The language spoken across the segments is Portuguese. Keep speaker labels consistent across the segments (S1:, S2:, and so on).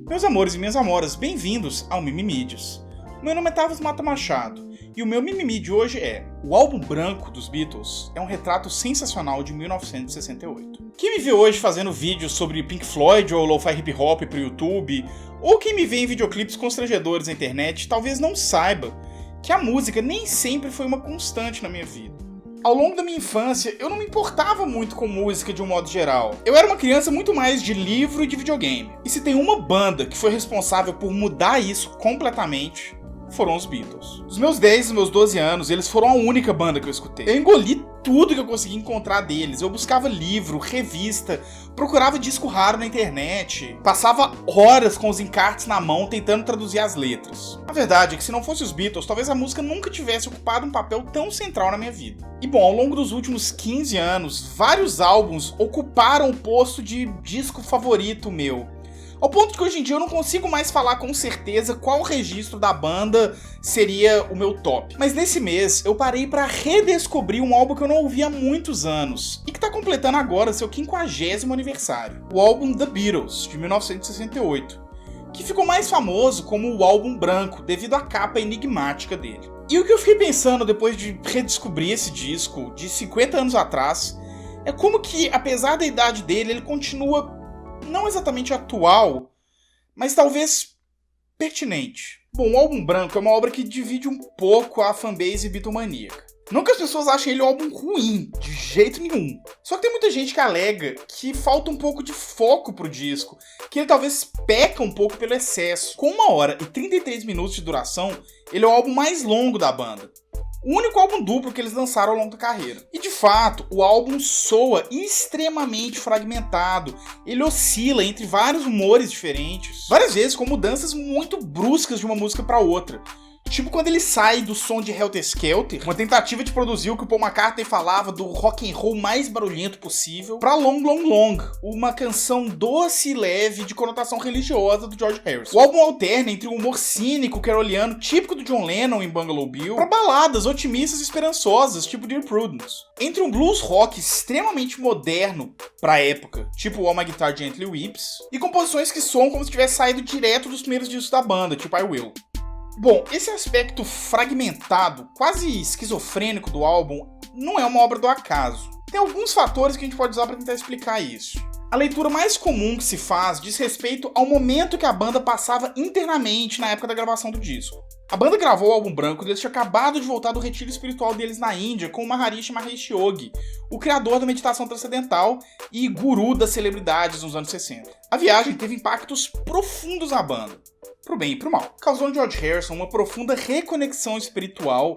S1: Meus amores e minhas amoras, bem-vindos ao Mimimídios. Meu nome é Tavos Mata Machado, e o meu mimimi de hoje é: o álbum branco dos Beatles é um retrato sensacional de 1968. Quem me vê hoje fazendo vídeos sobre Pink Floyd ou Lo-Fi Hip Hop pro YouTube, ou quem me vê em videoclipes constrangedores na internet, talvez não saiba que a música nem sempre foi uma constante na minha vida. Ao longo da minha infância, eu não me importava muito com música de um modo geral. Eu era uma criança muito mais de livro e de videogame. E se tem uma banda que foi responsável por mudar isso completamente, foram os Beatles. Dos meus 10 e meus 12 anos, eles foram a única banda que eu escutei. Eu engoli tudo que eu consegui encontrar deles. Eu buscava livro, revista, procurava disco raro na internet, passava horas com os encartes na mão tentando traduzir as letras. A verdade é que se não fosse os Beatles, talvez a música nunca tivesse ocupado um papel tão central na minha vida. E bom, ao longo dos últimos 15 anos, vários álbuns ocuparam o posto de disco favorito meu. Ao ponto que hoje em dia eu não consigo mais falar com certeza qual registro da banda seria o meu top. Mas nesse mês eu parei pra redescobrir um álbum que eu não ouvi há muitos anos e que tá completando agora seu 50º aniversário. O álbum The Beatles, de 1968, que ficou mais famoso como o álbum branco devido à capa enigmática dele. E o que eu fiquei pensando depois de redescobrir esse disco de 50 anos atrás é como que, apesar da idade dele, ele continua não exatamente atual, mas talvez pertinente. Bom, o álbum branco é uma obra que divide um pouco a fanbase bitomaníaca. Não que as pessoas achem ele um álbum ruim, de jeito nenhum. Só que tem muita gente que alega que falta um pouco de foco pro disco, que ele talvez peca um pouco pelo excesso. Com 1 hora e 33 minutos de duração, ele é o álbum mais longo da banda. O único álbum duplo que eles lançaram ao longo da carreira. E de fato, o álbum soa extremamente fragmentado. Ele oscila entre vários humores diferentes, várias vezes com mudanças muito bruscas de uma música para outra. Tipo quando ele sai do som de Helter Skelter, uma tentativa de produzir o que o Paul McCartney falava do rock and roll mais barulhento possível, pra Long Long Long, uma canção doce e leve de conotação religiosa do George Harrison. O álbum alterna entre um humor cínico caroliano típico do John Lennon em Bungalow Bill, pra baladas otimistas e esperançosas, tipo Dear Prudence. Entre um blues rock extremamente moderno pra época, tipo All My Guitar Gently Weeps, e composições que soam como se tivesse saído direto dos primeiros discos da banda, tipo I Will. Bom, esse aspecto fragmentado, quase esquizofrênico do álbum, não é uma obra do acaso. Tem alguns fatores que a gente pode usar para tentar explicar isso. A leitura mais comum que se faz diz respeito ao momento que a banda passava internamente na época da gravação do disco. A banda gravou o álbum branco e eles tinham acabado de voltar do retiro espiritual deles na Índia com o Maharishi Mahesh Yogi, o criador da meditação transcendental e guru das celebridades nos anos 60. A viagem teve impactos profundos na banda, pro bem e pro mal. Causou em George Harrison uma profunda reconexão espiritual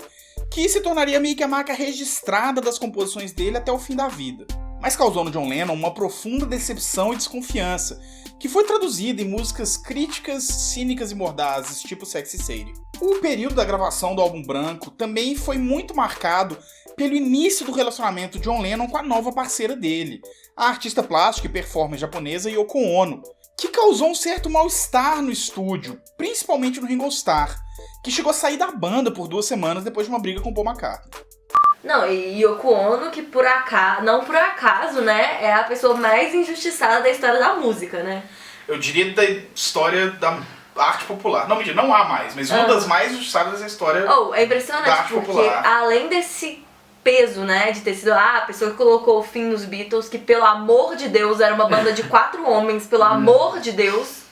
S1: que se tornaria meio que a marca registrada das composições dele até o fim da vida. Mas causou no John Lennon uma profunda decepção e desconfiança, que foi traduzida em músicas críticas, cínicas e mordazes, tipo Sexy Sadie. O período da gravação do álbum branco também foi muito marcado pelo início do relacionamento de John Lennon com a nova parceira dele, a artista plástica e performer japonesa Yoko Ono, que causou um certo mal-estar no estúdio, principalmente no Ringo Starr, que chegou a sair da banda por 2 semanas depois de uma briga com Paul McCartney.
S2: Não, e Yoko Ono, que não por acaso, né, é a pessoa mais injustiçada da história da música, né?
S1: Eu diria da história da arte popular. Não, mentira, não há mais, mas uma das mais injustiçadas da história
S2: é impressionante,
S1: da arte
S2: porque
S1: popular.
S2: Além desse peso, né, de ter sido a pessoa que colocou o fim nos Beatles, que pelo amor de Deus era uma banda de 4 homens, pelo amor de Deus,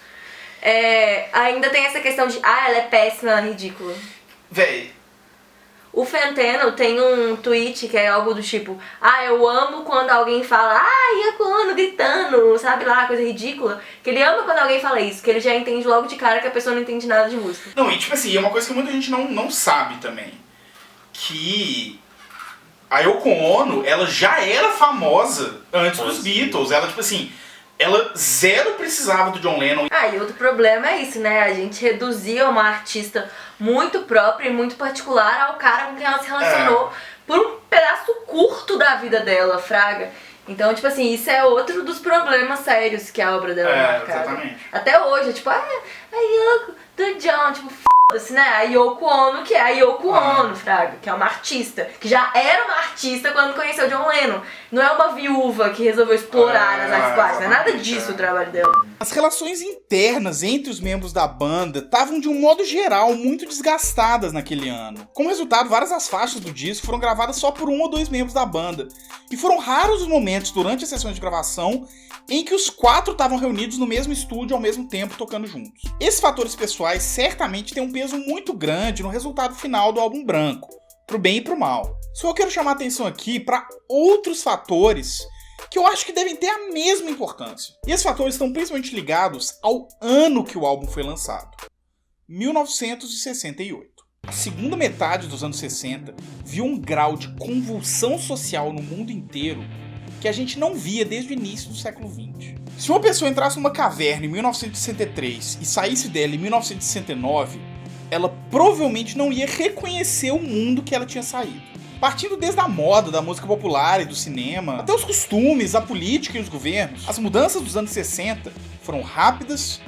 S2: ainda tem essa questão de, ela é péssima, ela é ridícula.
S1: Véi.
S2: O Fantano tem um tweet que é algo do tipo, eu amo quando alguém fala, Yoko Ono gritando, sabe lá, coisa ridícula. Que ele ama quando alguém fala isso, que ele já entende logo de cara que a pessoa não entende nada de música.
S1: Não, e tipo assim, é uma coisa que muita gente não sabe também. Que a Yoko Ono, ela já era famosa antes dos Beatles. Ela, tipo assim, ela zero precisava do John Lennon.
S2: E outro problema é isso, né? A gente reduzia uma artista muito própria e muito particular ao cara com quem ela se relacionou por um pedaço curto da vida dela, fraga. Então, tipo assim, isso é outro dos problemas sérios que a obra dela é marcada.
S1: Exatamente.
S2: Até hoje, tipo, Yoko, do John, tipo, Né? A Yoko Ono, que é a Yoko Ono, fraga, que é uma artista, que já era uma artista quando conheceu John Lennon. Não é uma viúva que resolveu explorar as artes plásticas, não é nada disso o trabalho dela.
S1: As relações internas entre os membros da banda estavam, de um modo geral, muito desgastadas naquele ano. Como resultado, várias das faixas do disco foram gravadas só por um ou dois membros da banda, e foram raros os momentos durante as sessões de gravação em que os quatro estavam reunidos no mesmo estúdio ao mesmo tempo tocando juntos. Esses fatores pessoais certamente têm um peso muito grande no resultado final do álbum branco, pro bem e pro mal. Só eu quero chamar a atenção aqui para outros fatores que eu acho que devem ter a mesma importância. E esses fatores estão principalmente ligados ao ano que o álbum foi lançado, 1968. A segunda metade dos anos 60 viu um grau de convulsão social no mundo inteiro que a gente não via desde o início do século XX. Se uma pessoa entrasse numa caverna em 1963 e saísse dela em 1969, ela provavelmente não ia reconhecer o mundo que ela tinha saído. Partindo desde a moda, da música popular e do cinema, até os costumes, a política e os governos, as mudanças dos anos 60 foram rápidas,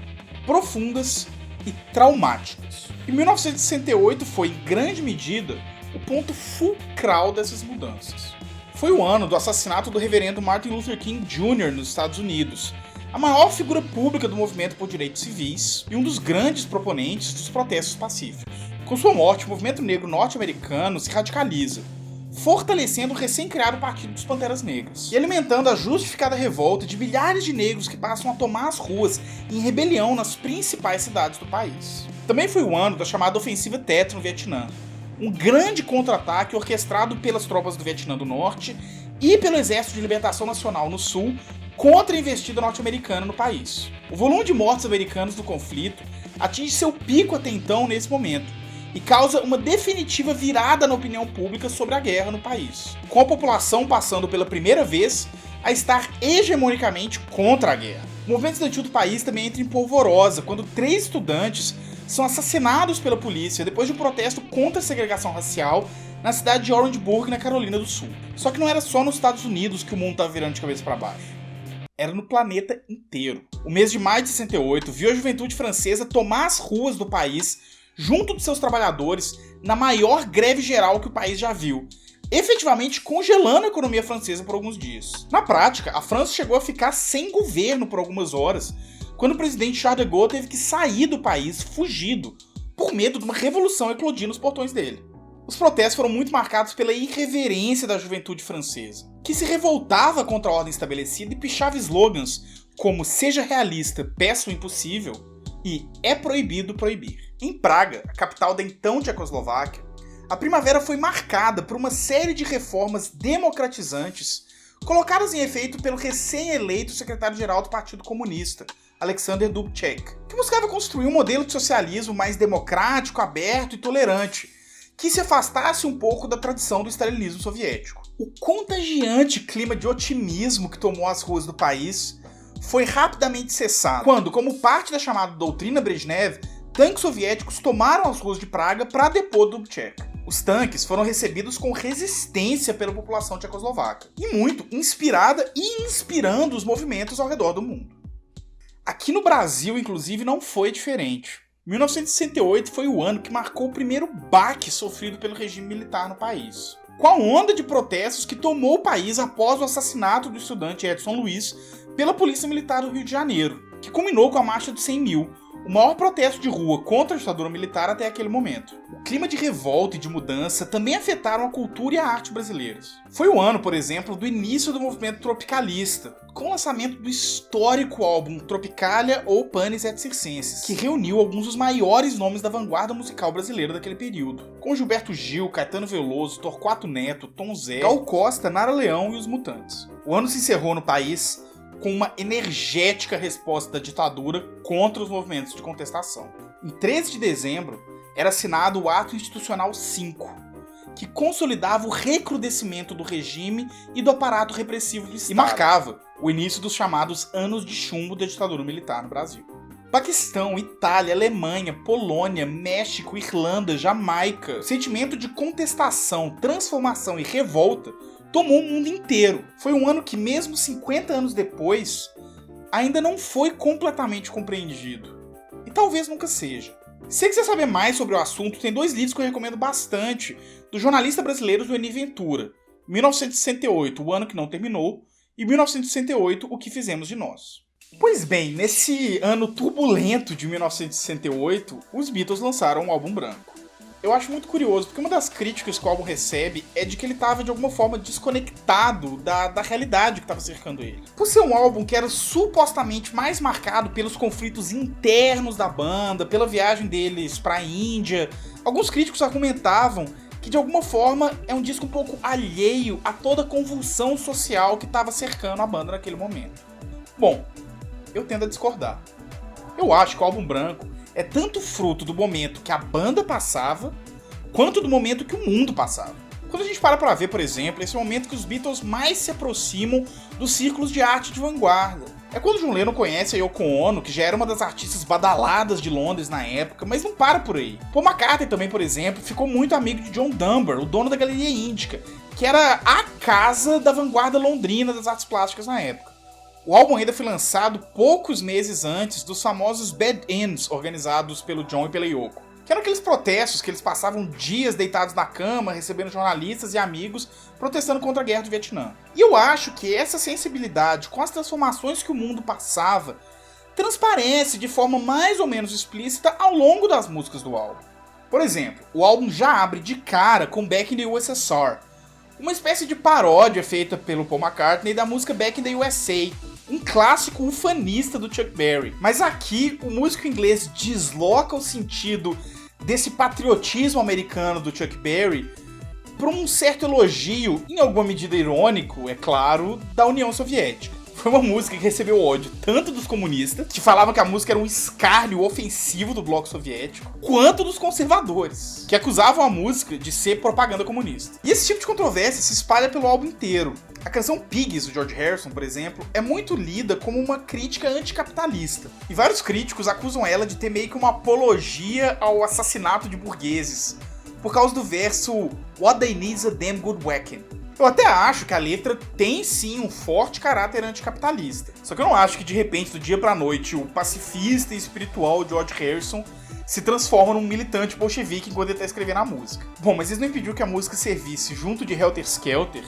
S1: profundas e traumáticas. E 1968 foi, em grande medida, o ponto fulcral dessas mudanças. Foi o ano do assassinato do reverendo Martin Luther King Jr. nos Estados Unidos, a maior figura pública do movimento por direitos civis e um dos grandes proponentes dos protestos pacíficos. Com sua morte, o movimento negro norte-americano se radicaliza, fortalecendo o recém-criado Partido dos Panteras Negras e alimentando a justificada revolta de milhares de negros que passam a tomar as ruas em rebelião nas principais cidades do país. Também foi o ano da chamada Ofensiva Tet no Vietnã, um grande contra-ataque orquestrado pelas tropas do Vietnã do Norte e pelo Exército de Libertação Nacional no Sul contra a investida norte-americana no país. O volume de mortos americanos do conflito atinge seu pico até então nesse momento e causa uma definitiva virada na opinião pública sobre a guerra no país, com a população passando pela primeira vez a estar hegemonicamente contra a guerra. O movimento estudantil do país também entra em polvorosa quando 3 estudantes são assassinados pela polícia depois de um protesto contra a segregação racial na cidade de Orangeburg, na Carolina do Sul. Só que não era só nos Estados Unidos que o mundo estava virando de cabeça para baixo. Era no planeta inteiro. O mês de maio de 68 viu a juventude francesa tomar as ruas do país junto de seus trabalhadores na maior greve geral que o país já viu, efetivamente congelando a economia francesa por alguns dias. Na prática, a França chegou a ficar sem governo por algumas horas, quando o presidente Charles de Gaulle teve que sair do país fugido, por medo de uma revolução eclodir nos portões dele. Os protestos foram muito marcados pela irreverência da juventude francesa, que se revoltava contra a ordem estabelecida e pichava slogans como "seja realista, peça o impossível" e "é proibido proibir". Em Praga, a capital da então Tchecoslováquia, a primavera foi marcada por uma série de reformas democratizantes colocadas em efeito pelo recém-eleito secretário-geral do Partido Comunista, Alexander Dubček, que buscava construir um modelo de socialismo mais democrático, aberto e tolerante, que se afastasse um pouco da tradição do stalinismo soviético. O contagiante clima de otimismo que tomou as ruas do país foi rapidamente cessado quando, como parte da chamada doutrina Brezhnev, tanques soviéticos tomaram as ruas de Praga para depor Dubček. Os tanques foram recebidos com resistência pela população tchecoslovaca, e muito inspirada e inspirando os movimentos ao redor do mundo. Aqui no Brasil, inclusive, não foi diferente. 1968 foi o ano que marcou o primeiro baque sofrido pelo regime militar no país, com a onda de protestos que tomou o país após o assassinato do estudante Edson Luiz pela Polícia Militar do Rio de Janeiro, que culminou com a Marcha dos 100 Mil, o maior protesto de rua contra a ditadura militar até aquele momento. O clima de revolta e de mudança também afetaram a cultura e a arte brasileiras. Foi o ano, por exemplo, do início do movimento tropicalista, com o lançamento do histórico álbum Tropicalia ou Panis et Circenses, que reuniu alguns dos maiores nomes da vanguarda musical brasileira daquele período, com Gilberto Gil, Caetano Veloso, Torquato Neto, Tom Zé, Gal Costa, Nara Leão e os Mutantes. O ano se encerrou no país com uma energética resposta da ditadura contra os movimentos de contestação. Em 13 de dezembro, era assinado o Ato Institucional 5, que consolidava o recrudescimento do regime e do aparato repressivo do Estado, e marcava o início dos chamados anos de chumbo da ditadura militar no Brasil. Paquistão, Itália, Alemanha, Polônia, México, Irlanda, Jamaica, o sentimento de contestação, transformação e revolta tomou o mundo inteiro. Foi um ano que, mesmo 50 anos depois, ainda não foi completamente compreendido. E talvez nunca seja. Se você quiser saber mais sobre o assunto, tem 2 livros que eu recomendo bastante, do jornalista brasileiro Zueni Ventura, 1968, O Ano que Não Terminou, e 1968, O que Fizemos de Nós. Pois bem, nesse ano turbulento de 1968, os Beatles lançaram um álbum branco. Eu acho muito curioso, porque uma das críticas que o álbum recebe é de que ele estava de alguma forma desconectado da realidade que estava cercando ele. Por ser um álbum que era supostamente mais marcado pelos conflitos internos da banda, pela viagem deles para a Índia, alguns críticos argumentavam que de alguma forma é um disco um pouco alheio a toda a convulsão social que estava cercando a banda naquele momento. Bom, eu tendo a discordar. Eu acho que o álbum branco é tanto fruto do momento que a banda passava, quanto do momento que o mundo passava. Quando a gente para pra ver, por exemplo, esse é o momento que os Beatles mais se aproximam dos círculos de arte de vanguarda. É quando John Lennon conhece a Yoko Ono, que já era uma das artistas badaladas de Londres na época, mas não para por aí. Paul McCartney também, por exemplo, ficou muito amigo de John Dunbar, o dono da Galeria Índica, que era a casa da vanguarda londrina das artes plásticas na época. O álbum ainda foi lançado poucos meses antes dos famosos Bed-Ins organizados pelo John e pela Yoko, que eram aqueles protestos que eles passavam dias deitados na cama, recebendo jornalistas e amigos, protestando contra a guerra do Vietnã. E eu acho que essa sensibilidade com as transformações que o mundo passava transparece de forma mais ou menos explícita ao longo das músicas do álbum. Por exemplo, o álbum já abre de cara com Back in the USSR, uma espécie de paródia feita pelo Paul McCartney da música Back in the USA, um clássico ufanista do Chuck Berry. Mas aqui, o músico inglês desloca o sentido desse patriotismo americano do Chuck Berry para um certo elogio, em alguma medida irônico, é claro, da União Soviética. Foi uma música que recebeu ódio tanto dos comunistas, que falavam que a música era um escárnio ofensivo do bloco soviético, quanto dos conservadores, que acusavam a música de ser propaganda comunista. E esse tipo de controvérsia se espalha pelo álbum inteiro. A canção Pigs, do George Harrison, por exemplo, é muito lida como uma crítica anticapitalista. E vários críticos acusam ela de ter meio que uma apologia ao assassinato de burgueses, por causa do verso What they need is a damn good whacking. Eu até acho que a letra tem sim um forte caráter anticapitalista. Só que eu não acho que de repente, do dia pra noite, o pacifista e espiritual George Harrison se transforma num militante bolchevique enquanto ele tá escrevendo a música. Bom, mas isso não impediu que a música servisse, junto de Helter Skelter,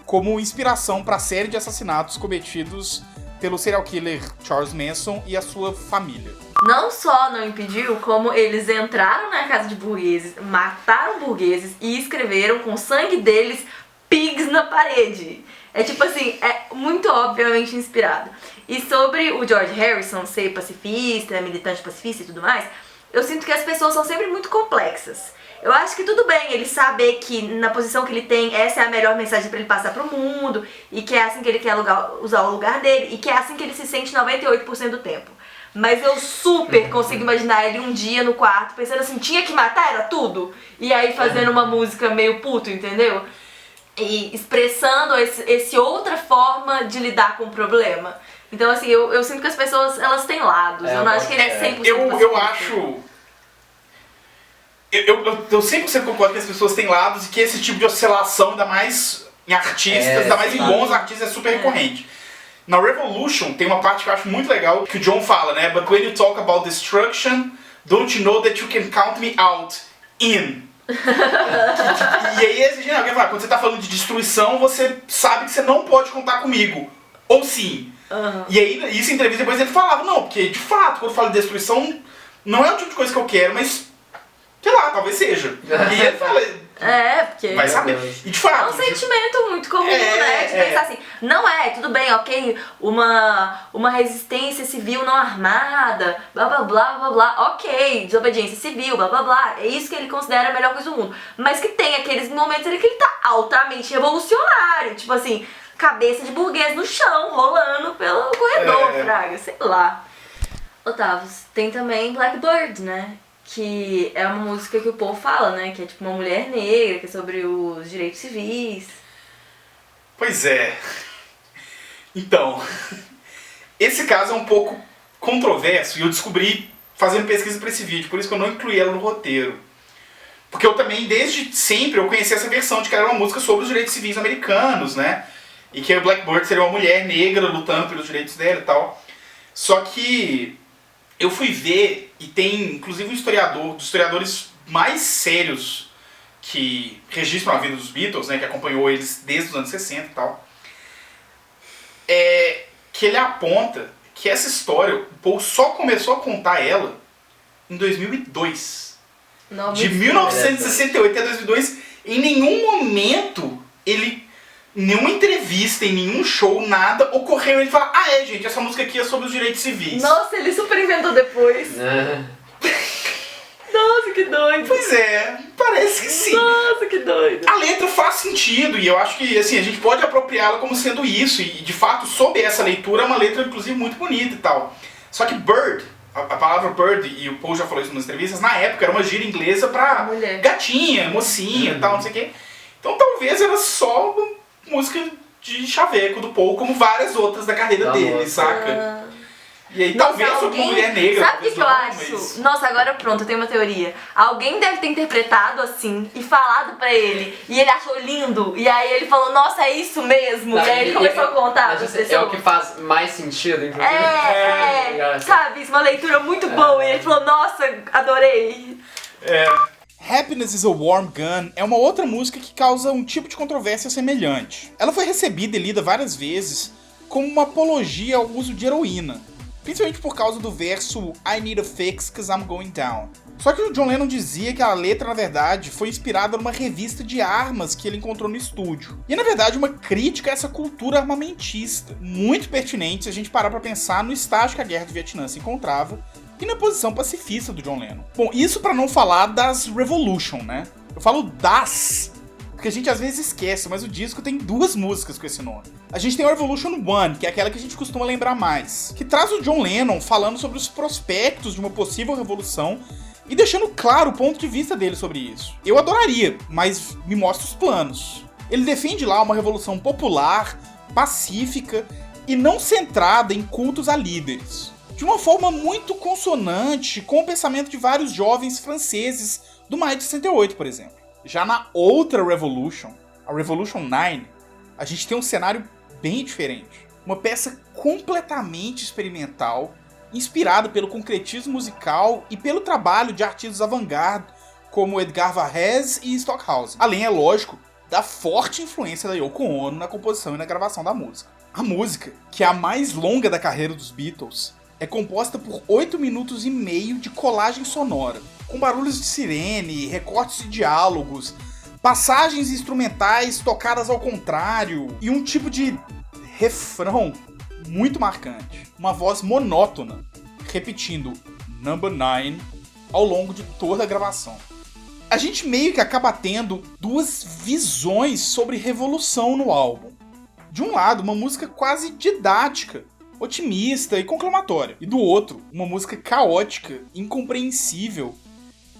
S1: como inspiração para a série de assassinatos cometidos pelo serial killer Charles Manson e a sua família.
S2: Não só não impediu, como eles entraram na casa de burgueses, mataram burgueses e escreveram com o sangue deles Pigs na parede. É tipo assim, é muito obviamente inspirado. E sobre o George Harrison ser pacifista, militante pacifista e tudo mais, eu sinto que as pessoas são sempre muito complexas. Eu acho que tudo bem ele saber que na posição que ele tem, essa é a melhor mensagem pra ele passar pro mundo, e que é assim que ele quer usar o lugar dele, e que é assim que ele se sente 98% do tempo. Mas eu super consigo imaginar ele um dia no quarto pensando assim, tinha que matar, era tudo? E aí fazendo uma música meio puto, entendeu? E expressando esse outra forma de lidar com o problema. Então assim, eu sinto que as pessoas, elas têm lados. Eu não acho que ele é 100%
S1: eu acho... Eu 100% concordo que as pessoas têm lados e que esse tipo de oscilação, ainda mais em artistas, ainda mais em bons artistas, é super recorrente. Na Revolution tem uma parte que eu acho muito legal, que o John fala, né? But when you talk about destruction, don't you know that you can count me out in? E aí alguém fala, quando você tá falando de destruição, você sabe que você não pode contar comigo. Ou sim. E aí, isso em entrevista, depois ele falava, não, porque de fato, quando eu falo de destruição, não é o tipo de coisa que eu quero, mas sei lá, talvez seja. E ele fala,
S2: porque
S1: vai saber. E de fato,
S2: é um sentimento muito comum, né? De pensar assim, não tudo bem, ok, uma resistência civil não armada, blá blá blá blá blá, ok, desobediência civil, blá blá blá, é isso que ele considera a melhor coisa do mundo. Mas que tem aqueles momentos ali que ele tá altamente revolucionário, tipo assim, cabeça de burguês no chão, rolando pelo corredor, fraga, sei lá. Otávio, tem também Blackbird, né? Que é uma música que o Paul fala, né? Que é tipo uma mulher negra, que é sobre os direitos civis.
S1: Pois é. Então, esse caso é um pouco controverso e eu descobri fazendo pesquisa para esse vídeo, por isso que eu não incluí ela no roteiro. Porque eu também, desde sempre, eu conheci essa versão de que era uma música sobre os direitos civis americanos, né? E que a Blackbird seria uma mulher negra lutando pelos direitos dela e tal. Só que eu fui ver, e tem inclusive um historiador, dos historiadores mais sérios que registram a vida dos Beatles, né, que acompanhou eles desde os anos 60 e tal, que ele aponta que essa história, o Paul só começou a contar ela em 2002.
S2: Não,
S1: de 1968 até 2002, em nenhum momento ele, em nenhuma entrevista, em nenhum show, nada, ocorreu ele falar, gente, essa música aqui é sobre os direitos civis.
S2: Nossa, ele super inventou depois. Nossa, que doido.
S1: Pois é, parece que sim.
S2: Nossa, que doido.
S1: A letra faz sentido e eu acho que assim, a gente pode apropriá-la como sendo isso. E de fato, sob essa leitura, é uma letra inclusive muito bonita e tal. Só que bird, a palavra bird, e o Paul já falou isso nas entrevistas, na época era uma gíria inglesa pra
S2: mulher,
S1: gatinha, mocinha e tal, não sei o quê. Então talvez era só uma música de chaveco do Paul, como várias outras da carreira dele, saca? E aí,
S2: nossa,
S1: talvez sobre uma mulher negra.
S2: Sabe o que eu acho? Mas... Nossa, agora pronto, eu tenho uma teoria. Alguém deve ter interpretado assim e falado pra ele. E ele achou lindo. E aí ele falou, nossa, é isso mesmo. Não, e aí ele começou a contar.
S3: É o que faz mais sentido, inclusive.
S2: Sabe, isso é uma leitura muito boa. E ele falou, nossa, adorei.
S1: Happiness is a Warm Gun é uma outra música que causa um tipo de controvérsia semelhante. Ela foi recebida e lida várias vezes como uma apologia ao uso de heroína, principalmente por causa do verso I need a fix 'cause I'm going down. Só que o John Lennon dizia que a letra, na verdade, foi inspirada numa revista de armas que ele encontrou no estúdio. E, na verdade, uma crítica a essa cultura armamentista, muito pertinente se a gente parar pra pensar no estágio que a Guerra do Vietnã se encontrava e na posição pacifista do John Lennon. Bom, isso pra não falar das Revolution, né? Eu falo das, porque a gente às vezes esquece, mas o disco tem 2 músicas com esse nome. A gente tem a Revolution 1, que é aquela que a gente costuma lembrar mais, que traz o John Lennon falando sobre os prospectos de uma possível revolução e deixando claro o ponto de vista dele sobre isso. Eu adoraria, mas me mostra os planos. Ele defende lá uma revolução popular, pacífica e não centrada em cultos a líderes, de uma forma muito consonante com o pensamento de vários jovens franceses do Maio de 68, por exemplo. Já na outra Revolution, a Revolution 9, a gente tem um cenário bem diferente. Uma peça completamente experimental, inspirada pelo concretismo musical e pelo trabalho de artistas avant-garde como Edgar Varèse e Stockhausen. Além, é lógico, da forte influência da Yoko Ono na composição e na gravação da música. A música, que é a mais longa da carreira dos Beatles, é composta por 8 minutos e meio de colagem sonora, com barulhos de sirene, recortes de diálogos, passagens instrumentais tocadas ao contrário e um tipo de refrão muito marcante. Uma voz monótona, repetindo Number 9 ao longo de toda a gravação. A gente meio que acaba tendo 2 visões sobre revolução no álbum. De um lado, uma música quase didática, otimista e conclamatória. E do outro, uma música caótica, incompreensível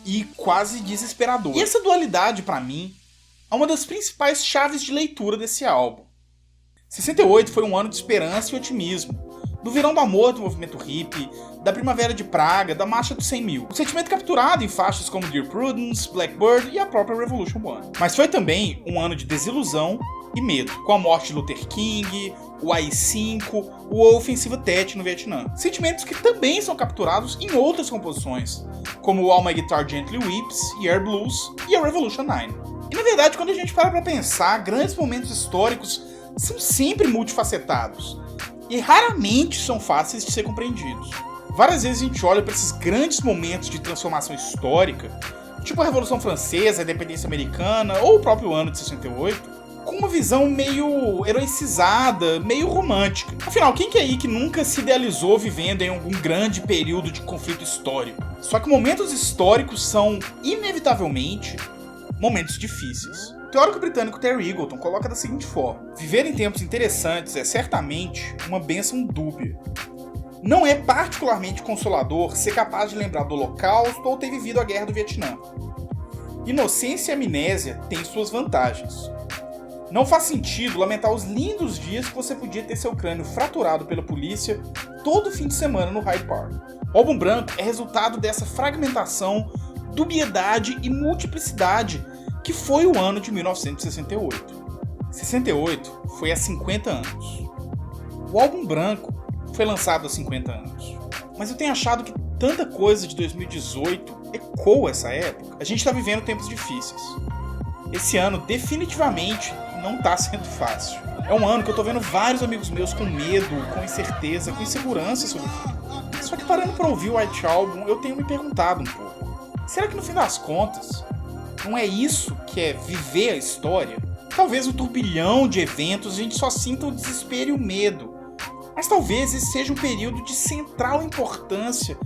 S1: e quase desesperadora. E essa dualidade, pra mim, é uma das principais chaves de leitura desse álbum. 68 foi um ano de esperança e otimismo, do verão do amor do movimento hippie, da primavera de Praga, da marcha dos 100 mil. O sentimento capturado em faixas como Dear Prudence, Blackbird e a própria Revolution 1. Mas foi também um ano de desilusão e medo, com a morte de Luther King, o AI-5 ou a ofensiva Tet no Vietnã. Sentimentos que também são capturados em outras composições, como All My Guitar Gently Weeps e Air Blues e a Revolution 9. E na verdade, quando a gente para pra pensar, grandes momentos históricos são sempre multifacetados e raramente são fáceis de ser compreendidos. Várias vezes a gente olha para esses grandes momentos de transformação histórica, tipo a Revolução Francesa, a Independência Americana ou o próprio ano de 68, com uma visão meio heroicizada, meio romântica. Afinal, quem que é aí que nunca se idealizou vivendo em algum grande período de conflito histórico? Só que momentos históricos são, inevitavelmente, momentos difíceis. O teórico britânico Terry Eagleton coloca da seguinte forma: viver em tempos interessantes é certamente uma bênção dúbia. Não é particularmente consolador ser capaz de lembrar do Holocausto ou ter vivido a Guerra do Vietnã. Inocência e amnésia têm suas vantagens. Não faz sentido lamentar os lindos dias que você podia ter seu crânio fraturado pela polícia todo fim de semana no Hyde Park. O Álbum Branco é resultado dessa fragmentação, dubiedade e multiplicidade que foi o ano de 1968. 68 foi há 50 anos. O Álbum Branco foi lançado há 50 anos. Mas eu tenho achado que tanta coisa de 2018 ecoa essa época, a gente tá vivendo tempos difíceis. Esse ano definitivamente não tá sendo fácil. É um ano que eu tô vendo vários amigos meus com medo, com incerteza, com insegurança sobre o futuro. Só que parando pra ouvir o White Album, eu tenho me perguntado um pouco. Será que no fim das contas, não é isso que é viver a história? Talvez no turbilhão de eventos a gente só sinta o desespero e o medo. Mas talvez esse seja um período de central importância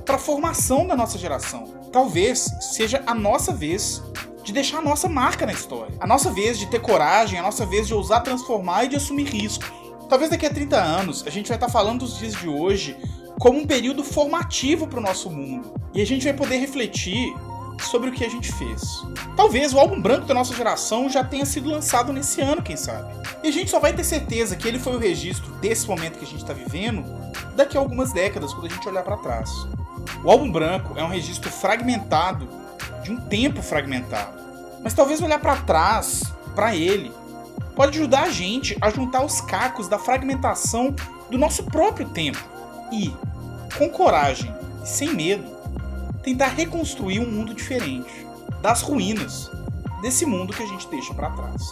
S1: para a formação da nossa geração. Talvez seja a nossa vez de deixar a nossa marca na história. A nossa vez de ter coragem, a nossa vez de ousar transformar e de assumir riscos. Talvez daqui a 30 anos a gente vai estar falando dos dias de hoje como um período formativo para o nosso mundo. E a gente vai poder refletir sobre o que a gente fez. Talvez o álbum branco da nossa geração já tenha sido lançado nesse ano, quem sabe. E a gente só vai ter certeza que ele foi o registro desse momento que a gente está vivendo daqui a algumas décadas, quando a gente olhar para trás. O álbum branco é um registro fragmentado de um tempo fragmentado. Mas talvez olhar para trás, para ele, pode ajudar a gente a juntar os cacos da fragmentação do nosso próprio tempo e, com coragem e sem medo, tentar reconstruir um mundo diferente, das ruínas desse mundo que a gente deixa para trás.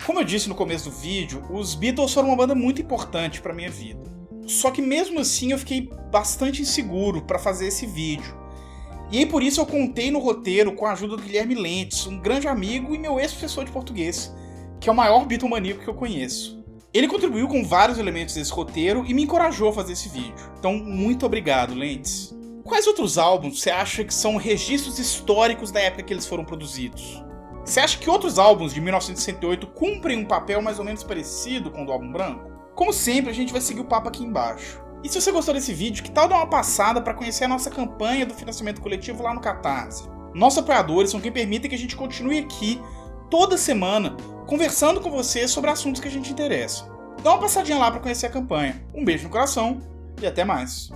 S1: Como eu disse no começo do vídeo, os Beatles foram uma banda muito importante para minha vida. Só que mesmo assim eu fiquei bastante inseguro para fazer esse vídeo. E aí por isso eu contei no roteiro com a ajuda do Guilherme Lentes, um grande amigo e meu ex-professor de português, que é o maior Beatlemaníaco que eu conheço. Ele contribuiu com vários elementos desse roteiro e me encorajou a fazer esse vídeo. Então, muito obrigado, Lentes. Quais outros álbuns você acha que são registros históricos da época que eles foram produzidos? Você acha que outros álbuns de 1968 cumprem um papel mais ou menos parecido com o do álbum branco? Como sempre, a gente vai seguir o papo aqui embaixo. E se você gostou desse vídeo, que tal dar uma passada para conhecer a nossa campanha do financiamento coletivo lá no Catarse? Nossos apoiadores são quem permite que a gente continue aqui toda semana conversando com você sobre assuntos que a gente interessa. Dá uma passadinha lá para conhecer a campanha. Um beijo no coração e até mais.